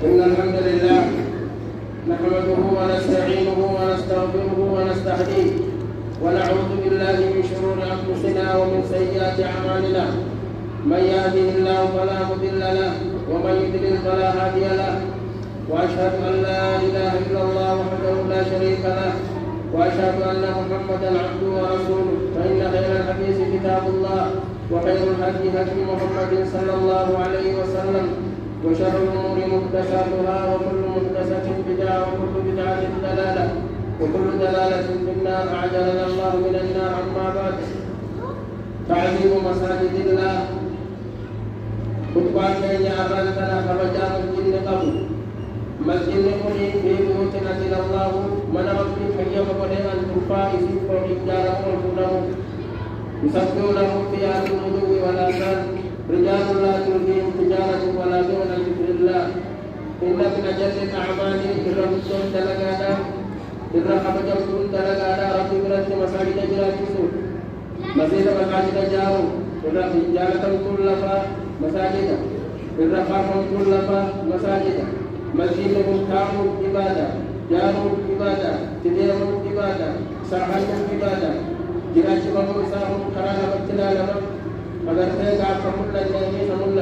إن الحمد لله نحمده ونستعينه ونستغفره ونستهديه ونعوذ بالله من شرور أنفسنا ومن سيئات أعمالنا. من يهده الله فلا مضل له ومن يضلل فلا هادي له. وأشهد أن لا إله إلا الله وحده لا شريك له وأشهد أن محمدا عبده ورسوله. فإن خير الحديث كتاب الله وخير الهدي هدي محمد صلى الله عليه وسلم وشر الأمور محدثاتها وكل محدثة بدعة وكل بدعة ضلالة وكل ضلالة في النار. أعجلنا الله من النار. أما بعد تعظيم مساجد الله خطبان كينيا أرانتنا كبجان الجن قبل مسجد كوني في بيوتنا إلى الله من ربي حيّم قدر أن ترفع إسيب ورجاله والقدم يسبحونه في آل الغدو والآصال رجال لا تلهيهم تجارة ولا بيع عن ذكر الله. إن من أجل الأعمال الرسول دلغادا الرحمة دلغادا ربي برد مساجد جراتيسو مسجد مساجد جاو رجالة كلها مساجد الرحمة كلها مساجد مسجد مفتاح عبادة جار عبادة تدير عبادة سرحان عبادة جراش ممساه كرانا بتلالما अगर से आप कमुल नहीं समूल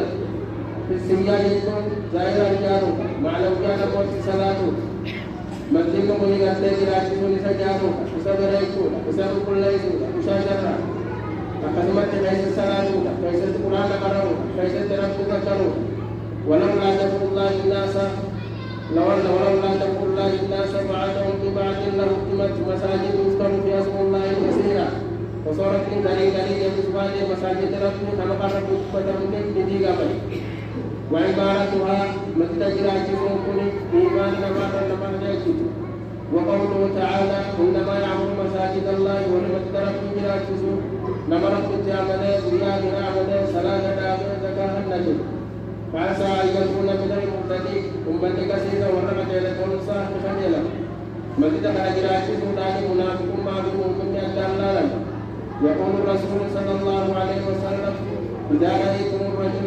फिर सिंगा जिसको जाहिर जानो मालूम क्या ना बहुत सलातो मस्जिद में कोई करते कि रात को निसा जानो उसा बरे को उसा कुल नहीं को उसा शर्रा अकस्मात कैसे सलातो कैसे कुरान करो कैसे तरफ को करो वलम ला तकुल्लाह इन्नासा लवल ला तकुल्लाह इन्नासा बादहum bi ba'din lahum masajid yuzkaru fi ismillahi kaseera وصورت من ذلك يمسكان مساجد ربنا كما قال فتر من بديغا بني وعبارتها مستجرات كن إيمان لما نجاكت. وقوله تعالى إنما يعمر مساجد الله ولمسجد ربنا جراكت نمرت الجامل رياض نعمل صلاة دابر زكاة النجم. فعسى أن يكون من المهتدين أمة كثيرة ورمت إلى تنصى بخجلة مسجد جراكت داني منافق ما بمؤمن أدى يقول الرسول صلى الله عليه وسلم إذا رأيتم الرجل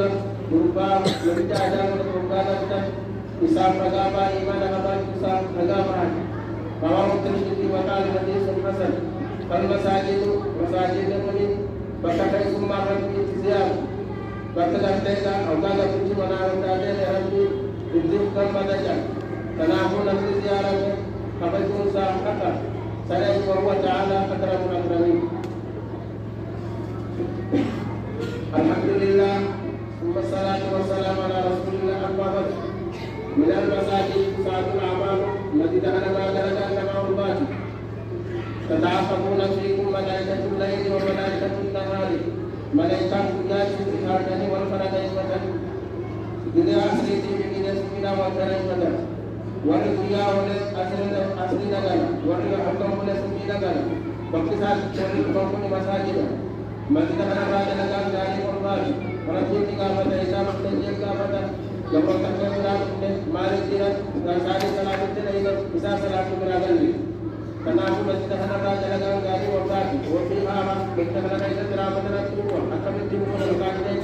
يرباه يرجع جانب الربانة إسام رقابا إيمان رقابا إسام رقابا رواه الترمذي وقال حديث حسن. فالمساجد مساجد المؤمن فكفى ثم ربي تزيار فكذلك أو قال كنت منار تعالى ربي إذن كم بدجا تناهون في زيارة فبدون ساحقا سلام وهو تعالى أكرم الأكرمين. الحمد لله ثم الصلاة والسلام على رسول الله. أما بعد من المساجد ساعة الأعمال التي دخل ما درج أنما الباطل تتعاقبون فيكم ملائكة الليل وملائكة النهار ملائكة الناس في الهردن والفردين مثلا إذا أسريت من يسكنا وترين والرياء أسر نغلا والرياء حكم لسكي نغلا وكسال شرق مساجد مسجد الحرام لكان داري قربان ورسول كافة إسام التنجيل كافة يقول تكبر مالك ديرت ساري صلاة التنين إسام صلاة براغل تناف مسجد الحرام لكان داري قربان وفيها بكتبنا إسا ترامة نتروه أكبر تبقون القاعدين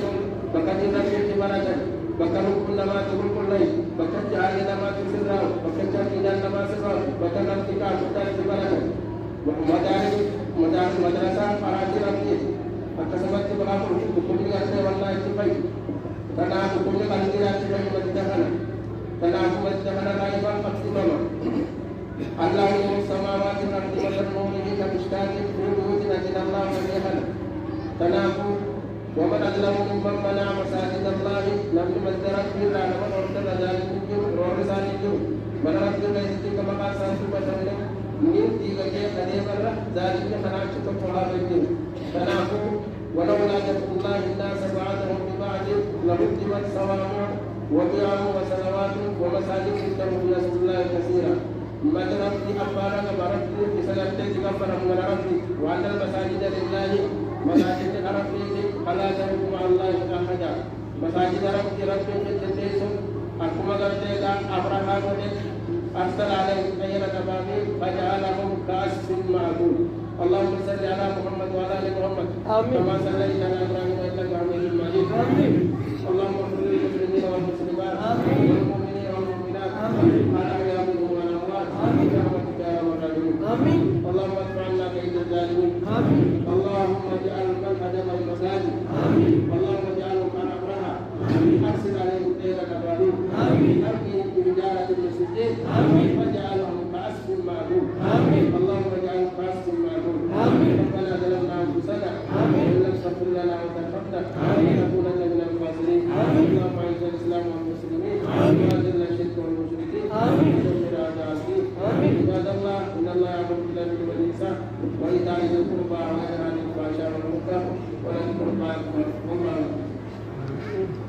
بكتب نفسي بركة بكتب كل ما تقول كل ليل بكتب عالي ما تسرعه بكتب إذا ما سرعه بكتب نفسي كافة بركة مدرسة فراتي ربي أكسبت بغافر بكل أسر والله اتفاي تناف كل قلقل أسر مجدهنا تناف مجدهنا غائبا فاقتبما الله يوم السماوات والأرض والنور كمشكاة في بيوت أجل الله وليهنا تناف ومن أظلم ممن منع مساجد الله لم يمزر في العالم ورسل ذلك ورسال الجو من رب العزة كما قال سبحانه من تيجي كلمة ذلك خلاص تقولها بالدين تنافو ولولا دفع الله الناس بعضهم ببعض لهدمت صوامع وبيع وصلوات ومساجد تذكر رسول الله كثيرا. مثلا في أخبارك برد في سنة كفر من ربي وأن المساجد لله مساجد ربي فلا تدعوا مع الله أحدا. مساجد ربي جديس أكما قلت أبراهام أرسل عليهم غير أبابيل فجعلهم كعصف مأكول. اللهم صل على محمد وعلى ال محمد كما صليت على ابراهيم انك حميد مجيد. اللهم اغفر للمسلمين والمسلمات والمؤمنين والمؤمنات اللهم اجعل من هدم المساجد اللهم اجعلهم كالأبرهة أرسل عليهم طير الأبابيل أرميهم بحجارة المسجدين واجعلهم كعصف مأكول اللهم اجعلهم كعصف مأكول ربنا ظلمنا أنفسنا وإن لم تغفر لنا وترحمنا لنكونن من الخاسرين اللهم أعز الإسلام والمسلمين وأذل الشرك والمشركين ودمر أعداء الدين عباد الله إن الله يأمر بالعدل والإحسان وإيتاء ذي القربى وينهى عن الفحشاء والمنكر ولذكر الله أكبر والله أكبر